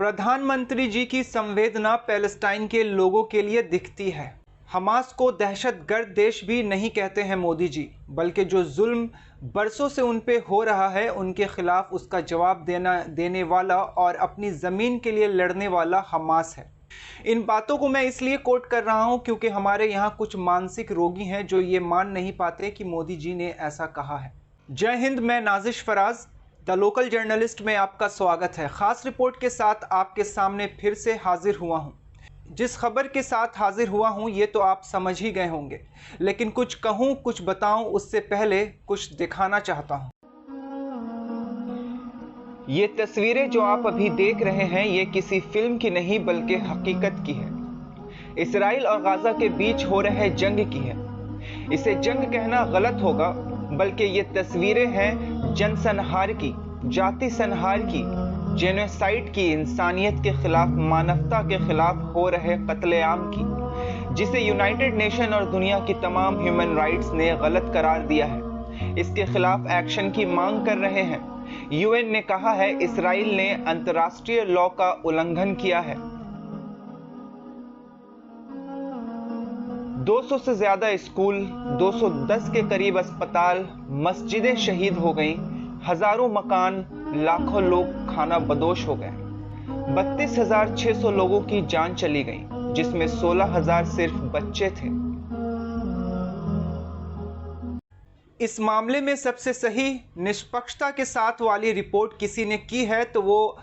प्रधानमंत्री जी की संवेदना पैलेस्टाइन के लोगों के लिए दिखती है। हमास को दहशतगर्द देश भी नहीं कहते हैं मोदी जी, बल्कि जो जुल्म बरसों से उन पे हो रहा है उनके खिलाफ उसका जवाब देने वाला और अपनी ज़मीन के लिए लड़ने वाला हमास है। इन बातों को मैं इसलिए कोट कर रहा हूं क्योंकि हमारे यहाँ कुछ मानसिक रोगी हैं जो ये मान नहीं पाते कि मोदी जी ने ऐसा कहा है। जय हिंद, मैं Nazish Faraz, the local journalist में आपका स्वागत है। ख़ास रिपोर्ट के साथ आपके सामने फिर से हाजिर हुआ हूँ। जिस खबर के साथ हाजिर हुआ हूँ ये तो आप समझ ही गए होंगे, लेकिन कुछ कहूँ कुछ बताऊँ उससे पहले कुछ दिखाना चाहता हूँ। ये तस्वीरें जो आप अभी देख रहे हैं ये किसी फिल्म की नहीं बल्कि हकीकत की है। इसराइल और गाजा के बीच हो रहे जंग की है। इसे जंग कहना गलत होगा, बल्कि ये तस्वीरें हैं जनसंहार की, जाति संहार की, जेनोसाइड की, इंसानियत के खिलाफ, मानवता के खिलाफ हो रहे कत्लेआम की, जिसे यूनाइटेड नेशन और दुनिया की तमाम ह्यूमन राइट्स ने गलत करार दिया है। इसके खिलाफ एक्शन की मांग कर रहे हैं। यूएन ने कहा है इसराइल ने अंतर्राष्ट्रीय लॉ का उल्लंघन किया है। 200 से ज्यादा स्कूल, 210 के करीब अस्पताल, मस्जिदें शहीद हो गईं, हजारों मकान, लाखों लोग खाना बदोश हो गए। 32,600 लोगों की जान चली गई, जिसमें 16,000 सिर्फ बच्चे थे। इस मामले में सबसे सही, निष्पक्षता के साथ वाली रिपोर्ट किसी ने की है तो वो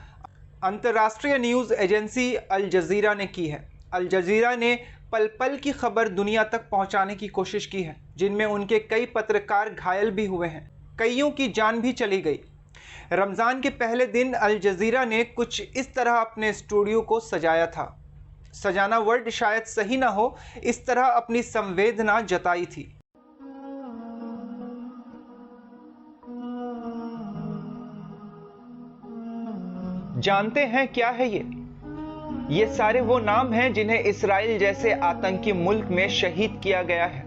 अंतर्राष्ट्रीय न्यूज़ एजेंसी अल जजीरा ने की है। अल जजीरा ने पल पल की खबर दुनिया तक पहुंचाने की कोशिश की है, जिनमें उनके कई पत्रकार घायल भी हुए हैं, कईयों की जान भी चली गई। रमज़ान के पहले दिन अल जजीरा ने कुछ इस तरह अपने स्टूडियो को सजाया था। सजाना वर्ड शायद सही ना हो, इस तरह अपनी संवेदना जताई थी। जानते हैं क्या है ये सारे वो नाम हैं जिन्हें इसराइल जैसे आतंकी मुल्क में शहीद किया गया है।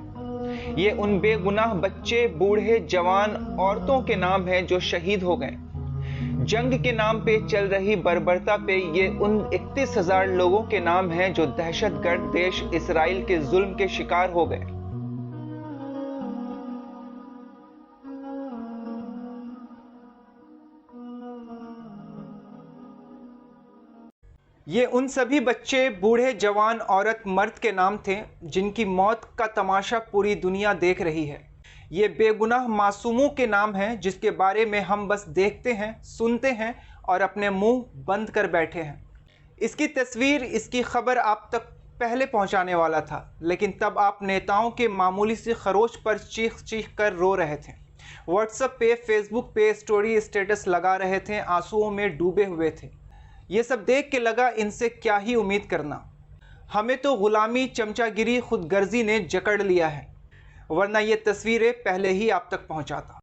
ये उन बेगुनाह बच्चे, बूढ़े, जवान, औरतों के नाम हैं जो शहीद हो गए। जंग के नाम पे चल रही बर्बरता पे ये उन 31,000 लोगों के नाम हैं जो दहशतगर्द देश इसराइल के जुल्म के शिकार हो गए। ये उन सभी बच्चे, बूढ़े, जवान, औरत, मर्द के नाम थे जिनकी मौत का तमाशा पूरी दुनिया देख रही है। ये बेगुनाह मासूमों के नाम हैं जिसके बारे में हम बस देखते हैं, सुनते हैं और अपने मुंह बंद कर बैठे हैं। इसकी तस्वीर, इसकी खबर आप तक पहले पहुंचाने वाला था, लेकिन तब आप नेताओं के मामूली सी खरोच पर चीख चीख कर रो रहे थे। व्हाट्सएप पे, फेसबुक पे स्टोरी स्टेटस लगा रहे थे, आंसुओं में डूबे हुए थे। ये सब देख के लगा इनसे क्या ही उम्मीद करना। हमें तो गुलामी, चमचागिरी, खुदगर्जी ने जकड़ लिया है, वरना ये तस्वीरें पहले ही आप तक पहुंचाता।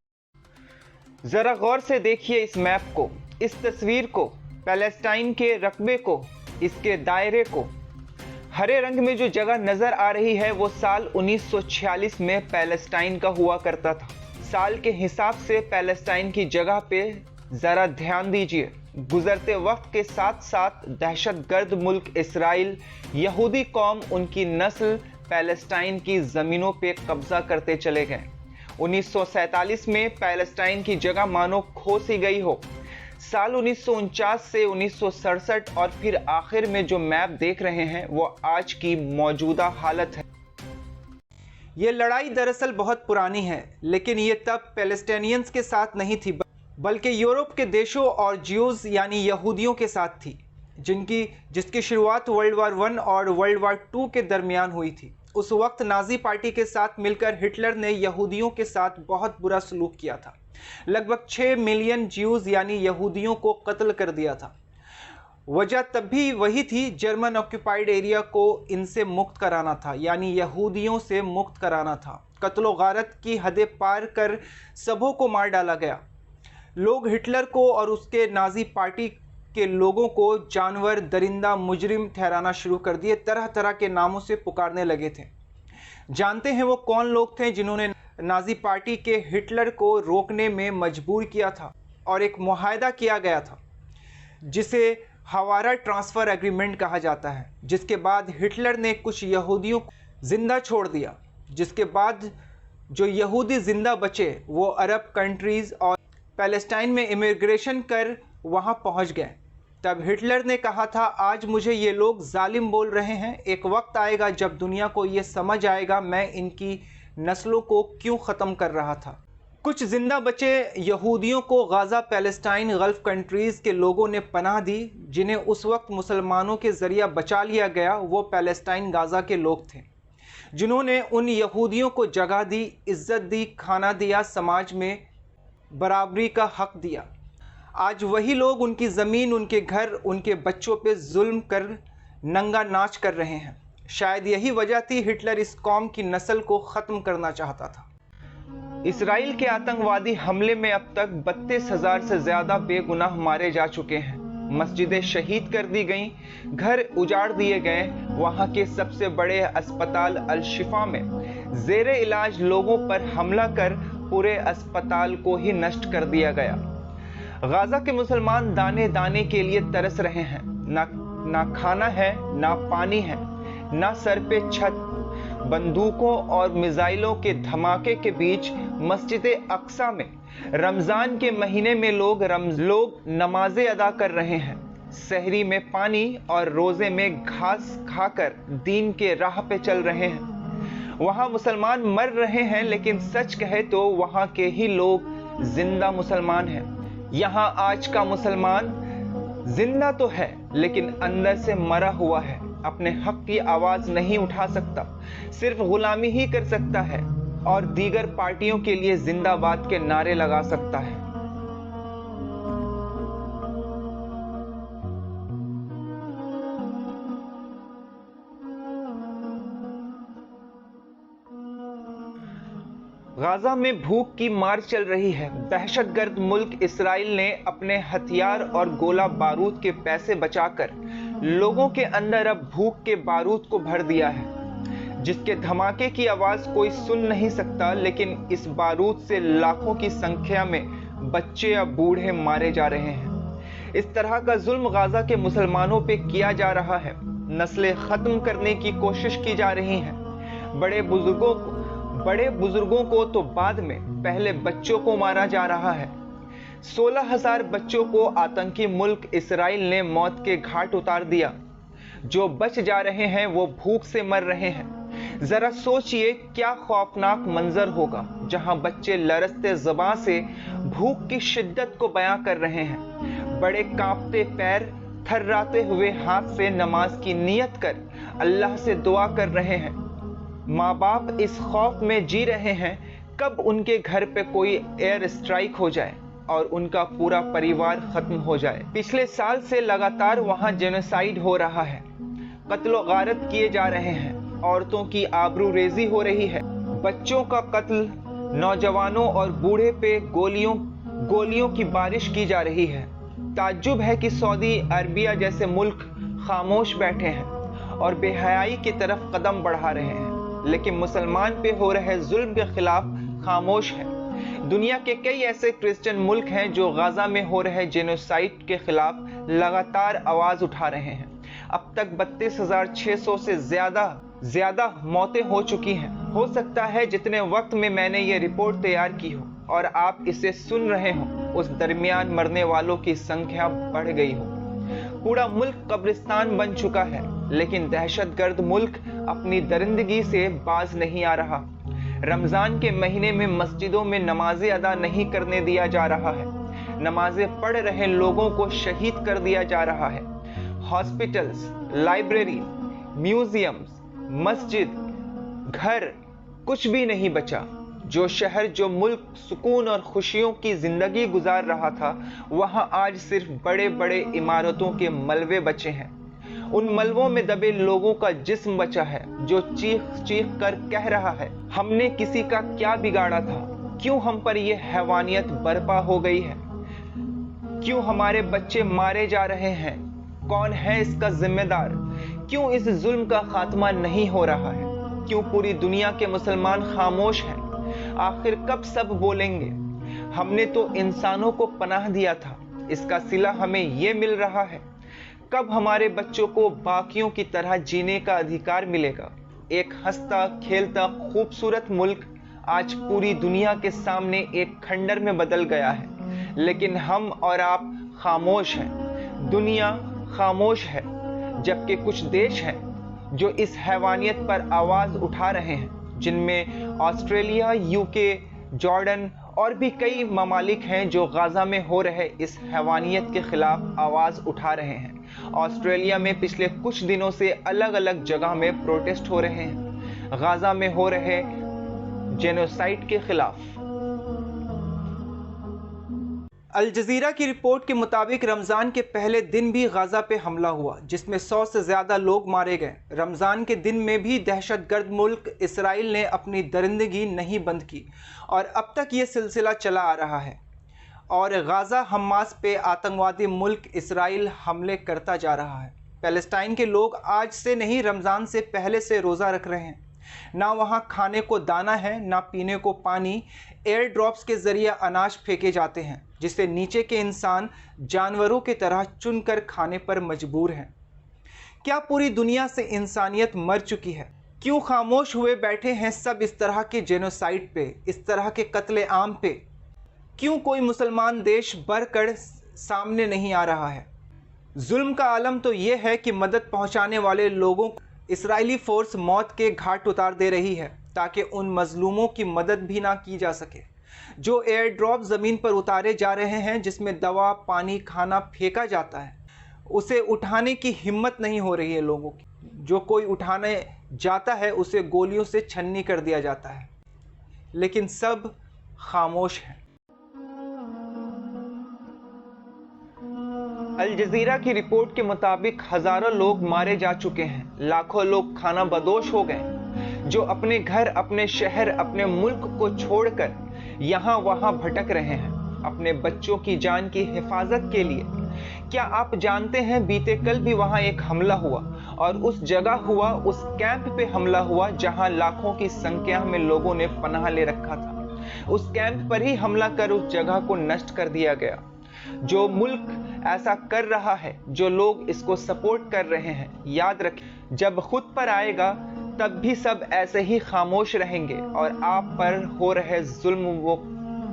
ज़रा गौर से देखिए इस मैप को, इस तस्वीर को, पैलेस्टाइन के रकबे को, इसके दायरे को। हरे रंग में जो जगह नज़र आ रही है वो साल 1946 में पैलेस्टाइन का हुआ करता था। साल के हिसाब से पैलेस्टाइन की जगह पे ज़रा ध्यान दीजिए। गुजरते वक्त के साथ साथ दहशतगर्द मुल्क इसराइल, यहूदी कौम, उनकी नस्ल पैलेस्टाइन की ज़मीनों पे कब्जा करते चले गए। 1947 में पैलेस्टाइन की जगह मानो खो सी गई हो। साल 1949 से 1967 और फिर आखिर में जो मैप देख रहे हैं वो आज की मौजूदा हालत है। ये लड़ाई दरअसल बहुत पुरानी है, लेकिन ये तब पैलेस्टाइनियंस के साथ नहीं थी, बल्कि यूरोप के देशों और ज्यूज़ यानी यहूदियों के साथ थी, जिसकी शुरुआत वर्ल्ड वार 1 और वर्ल्ड वार 2 के दरमियान हुई थी। उस वक्त नाजी पार्टी के साथ मिलकर हिटलर ने यहूदियों के साथ बहुत बुरा सलूक किया था। लगभग 6 मिलियन ज्यूज़ यानी यहूदियों को कत्ल कर दिया था। वजह तब भी वही थी, जर्मन ऑक्यूपाइड एरिया को इनसे मुक्त कराना था, यानी यहूदियों से मुक्त कराना था। कत्लो गारत की हदें पार कर सबों को मार डाला गया। लोग हिटलर को और उसके नाजी पार्टी के लोगों को जानवर, दरिंदा, मुजरिम ठहराना शुरू कर दिए, तरह तरह के नामों से पुकारने लगे थे। जानते हैं वो कौन लोग थे जिन्होंने नाजी पार्टी के हिटलर को रोकने में मजबूर किया था और एक मुआहदा किया गया था जिसे हवारा ट्रांसफ़र एग्रीमेंट कहा जाता है, जिसके बाद हिटलर ने कुछ यहूदियों को ज़िंदा छोड़ दिया, जिसके बाद जो यहूदी ज़िंदा बचे वो अरब कंट्रीज़ और पैलेस्टाइन में इमिग्रेशन कर वहाँ पहुँच गए। तब हिटलर ने कहा था, आज मुझे ये लोग जालिम बोल रहे हैं, एक वक्त आएगा जब दुनिया को ये समझ आएगा मैं इनकी नस्लों को क्यों ख़त्म कर रहा था। कुछ ज़िंदा बचे यहूदियों को गाज़ा, पैलेस्टाइन, गल्फ़ कंट्रीज़ के लोगों ने पनाह दी। जिन्हें उस वक्त मुसलमानों के ज़रिया बचा लिया गया वो पैलेस्टाइन, गाज़ा के लोग थे, जिन्होंने उन यहूदियों को जगह दी, इज़्ज़त दी, खाना दिया, समाज में बराबरी का हक़ दिया। आज वही लोग उनकी ज़मीन, उनके घर, उनके बच्चों पे जुल्म कर नंगा नाच कर रहे हैं। शायद यही वजह थी हिटलर इस कौम की नस्ल को ख़त्म करना चाहता था। इसराइल के आतंकवादी हमले में अब तक 32,000 से ज़्यादा बेगुनाह मारे जा चुके हैं। मस्जिदें शहीद कर दी गईं, घर उजाड़ दिए गए। वहाँ के सबसे बड़े अस्पताल अल शिफा में ज़ेरे इलाज लोगों पर हमला कर पूरे अस्पताल को ही नष्ट कर दिया गया। गाज़ा के मुसलमान दाने दाने के लिए तरस रहे हैं। ना खाना है, ना पानी है, ना सर पे छत। बंदूकों और मिसाइलों के धमाके के बीच मस्जिद अक्सा में रमज़ान के महीने में लोग नमाजें अदा कर रहे हैं। सहरी में पानी और रोज़े में घास खाकर दीन के राह पे चल रहे हैं। वहाँ मुसलमान मर रहे हैं, लेकिन सच कहे तो वहाँ के ही लोग जिंदा मुसलमान हैं। यहाँ आज का मुसलमान जिंदा तो है, लेकिन अंदर से मरा हुआ है। अपने हक की आवाज़ नहीं उठा सकता, सिर्फ गुलामी ही कर सकता है और दीगर पार्टियों के लिए जिंदाबाद के नारे लगा सकता है। गाज़ा में भूख की मार चल रही है। दहशतगर्द मुल्क इसराइल ने अपने हथियार और गोला बारूद के पैसे बचाकर लोगों के अंदर अब भूख के बारूद को भर दिया है, जिसके धमाके की आवाज़ कोई सुन नहीं सकता। लेकिन इस बारूद से लाखों की संख्या में बच्चे या बूढ़े मारे जा रहे हैं। इस तरह का जुल्म गाज़ा के मुसलमानों पे किया जा रहा है। नस्लें ख़त्म करने की कोशिश की जा रही हैं। बड़े बुजुर्गों को तो बाद में, पहले बच्चों को मारा जा रहा है। 16,000 बच्चों को आतंकी मुल्क इसराइल ने मौत के घाट उतार दिया। जो बच जा रहे हैं वो भूख से मर रहे हैं। जरा सोचिए क्या खौफनाक मंजर होगा, जहां बच्चे लरजते ज़बां से भूख की शिद्दत को बयां कर रहे हैं। बड़े कांपते पैर, थर्राते हुए हाथ से नमाज की नियत कर अल्लाह से दुआ कर रहे हैं। माँ बाप इस खौफ में जी रहे हैं कब उनके घर पे कोई एयर स्ट्राइक हो जाए और उनका पूरा परिवार खत्म हो जाए। पिछले साल से लगातार वहां जेनोसाइड हो रहा है, कत्ल गारत किए जा रहे हैं, औरतों की आबरू रेजी हो रही है, बच्चों का कत्ल, नौजवानों और बूढ़े पे गोलियों की बारिश की जा रही है। ताज्जुब है कि सऊदी अरबिया जैसे मुल्क खामोश बैठे हैं और बेहयाई की तरफ कदम बढ़ा रहे हैं, लेकिन मुसलमान पे हो रहे जुल्म के खिलाफ खामोश है। दुनिया के कई ऐसे क्रिश्चियन मुल्क हैं जो गाज़ा में हो रहे जेनोसाइड के खिलाफ लगातार आवाज़ उठा रहे हैं। अब तक 32,600 से ज़्यादा मौतें हो चुकी हैं। हो सकता है जितने वक्त में मैंने ये रिपोर्ट तैयार की हो और आप इसे सुन रहे हो, उस दरमियान मरने वालों की संख्या बढ़ गई हो। पूरा मुल्क कब्रिस्तान बन चुका है, लेकिन दहशतगर्द मुल्क अपनी दरिंदगी से बाज नहीं आ रहा। रमज़ान के महीने में मस्जिदों में नमाजें अदा नहीं करने दिया जा रहा है। नमाजें पढ़ रहे लोगों को शहीद कर दिया जा रहा है। हॉस्पिटल्स, लाइब्रेरी, म्यूजियम्स, मस्जिद, घर, कुछ भी नहीं बचा। जो शहर, जो मुल्क सुकून और खुशियों की जिंदगी गुजार रहा था, वहां आज सिर्फ बड़े बड़े इमारतों के मलबे बचे हैं। उन मलबों में दबे लोगों का जिस्म बचा है, जो चीख चीख कर कह रहा है, हमने किसी का क्या बिगाड़ा था? क्यों हम पर यह हैवानियत बर्पा हो गई है? क्यों हमारे बच्चे मारे जा रहे हैं? कौन है इसका जिम्मेदार? क्यों इस जुल्म का खात्मा नहीं हो रहा है? क्यों पूरी दुनिया के मुसलमान खामोश हैं? आखिर कब सब बोलेंगे? हमने तो इंसानों को पनाह दिया था, इसका सिला हमें ये मिल रहा है। कब हमारे बच्चों को बाकियों की तरह जीने का अधिकार मिलेगा? एक हंसता खेलता खूबसूरत मुल्क आज पूरी दुनिया के सामने एक खंडर में बदल गया है, लेकिन हम और आप खामोश हैं। दुनिया खामोश है, जबकि कुछ देश हैं जो इस हैवानियत पर आवाज उठा रहे हैं, जिनमें ऑस्ट्रेलिया, यूके, जॉर्डन और भी कई ममालिक हैं जो गाजा में हो रहे इस हैवानियत के खिलाफ आवाज उठा रहे हैं। ऑस्ट्रेलिया में पिछले कुछ दिनों से अलग अलग जगह में प्रोटेस्ट हो रहे हैं गाजा में हो रहे जेनोसाइड के खिलाफ। अल जज़ीरा की रिपोर्ट के मुताबिक रमज़ान के पहले दिन भी गाजा पे हमला हुआ, जिसमें 100 से ज़्यादा लोग मारे गए। रमज़ान के दिन में भी दहशतगर्द मुल्क इसराइल ने अपनी दरिंदगी नहीं बंद की और अब तक ये सिलसिला चला आ रहा है। और गाजा हमास पे आतंकवादी मुल्क इसराइल हमले करता जा रहा है। पैलेस्टाइन के लोग आज से नहीं, रमज़ान से पहले से रोज़ा रख रहे हैं। ना वहाँ खाने को दाना है, ना पीने को पानी। एयर ड्रॉप्स के ज़रिए अनाज फेंके जाते हैं, जिसे नीचे के इंसान जानवरों की तरह चुनकर खाने पर मजबूर हैं। क्या पूरी दुनिया से इंसानियत मर चुकी है? क्यों खामोश हुए बैठे हैं सब इस तरह के जेनोसाइड पे, इस तरह के कत्ले आम पे? क्यों कोई मुसलमान देश बढ़कर सामने नहीं आ रहा है? जुल्म का आलम तो ये है कि मदद पहुंचाने वाले लोगों को इसराइली फोर्स मौत के घाट उतार दे रही है, ताकि उन मजलूमों की मदद भी ना की जा सके। जो एयर ड्रॉप ज़मीन पर उतारे जा रहे हैं, जिसमें दवा, पानी, खाना फेंका जाता है, उसे उठाने की हिम्मत नहीं हो रही है लोगों की। जो कोई उठाने जाता है उसे गोलियों से छन्नी कर दिया जाता है, लेकिन सब खामोश हैं। अल जज़ीरा की रिपोर्ट के मुताबिक हज़ारों लोग मारे जा चुके हैं, लाखों लोग खाना बदोश हो गए, जो अपने घर, अपने शहर, अपने मुल्क को छोड़कर यहाँ वहाँ भटक रहे हैं अपने बच्चों की जान की हिफाजत के लिए। क्या आप जानते हैं, बीते कल भी वहाँ एक हमला हुआ और उस जगह हुआ, उस कैंप पे हमला हुआ जहाँ लाखों की संख्या में लोगों ने पनाह ले रखा था। उस कैंप पर ही हमला कर उस जगह को नष्ट कर दिया गया। जो मुल्क ऐसा कर रहा है, जो लोग इसको सपोर्ट कर रहे हैं, याद रखें, जब खुद पर आएगा तब भी सब ऐसे ही खामोश रहेंगे और आप पर हो रहे जुल्म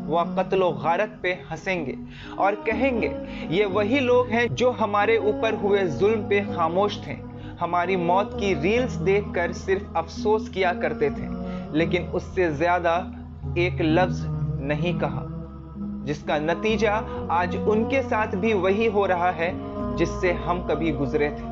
व कत्ल गारत पे हंसेंगे और कहेंगे ये वही लोग हैं जो हमारे ऊपर हुए जुल्म पे खामोश थे, हमारी मौत की रील्स देखकर सिर्फ अफसोस किया करते थे, लेकिन उससे ज्यादा एक लफ्ज नहीं कहा, जिसका नतीजा आज उनके साथ भी वही हो रहा है जिससे हम कभी गुजरे थे।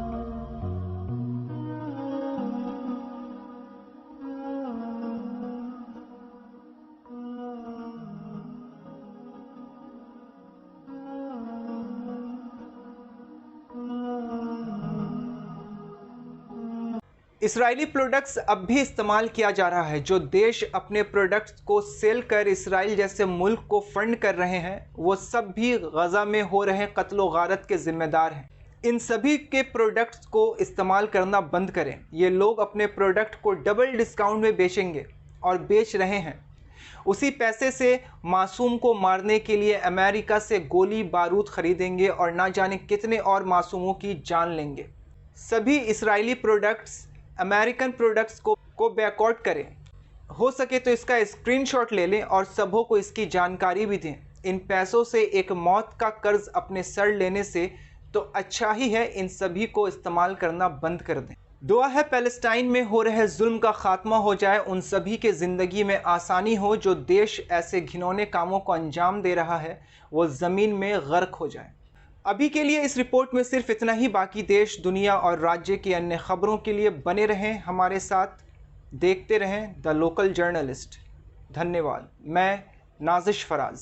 इसराइली प्रोडक्ट्स अब भी इस्तेमाल किया जा रहा है। जो देश अपने प्रोडक्ट्स को सेल कर इसराइल जैसे मुल्क को फंड कर रहे हैं, वो सब भी गजा में हो रहे कत्ल गारत के जिम्मेदार हैं। इन सभी के प्रोडक्ट्स को इस्तेमाल करना बंद करें। ये लोग अपने प्रोडक्ट को डबल डिस्काउंट में बेचेंगे और बेच रहे हैं। उसी पैसे से मासूम को मारने के लिए अमेरिका से गोली बारूद खरीदेंगे और ना जाने कितने और मासूमों की जान लेंगे। सभी इसराइली प्रोडक्ट्स अमेरिकन प्रोडक्ट्स को बैकआउट करें। हो सके तो इसका स्क्रीनशॉट ले लें और सबों को इसकी जानकारी भी दें। इन पैसों से एक मौत का कर्ज अपने सर लेने से तो अच्छा ही है इन सभी को इस्तेमाल करना बंद कर दें। दुआ है पैलेस्टाइन में हो रहे जुल्म का खात्मा हो जाए, उन सभी के ज़िंदगी में आसानी हो। जो देश ऐसे घिनौने कामों को अंजाम दे रहा है वो ज़मीन में गर्क हो जाए। अभी के लिए इस रिपोर्ट में सिर्फ इतना ही। बाकी देश, दुनिया और राज्य की अन्य खबरों के लिए बने रहें हमारे साथ, देखते रहें द लोकल जर्नलिस्ट। धन्यवाद। मैं नाजिश फराज।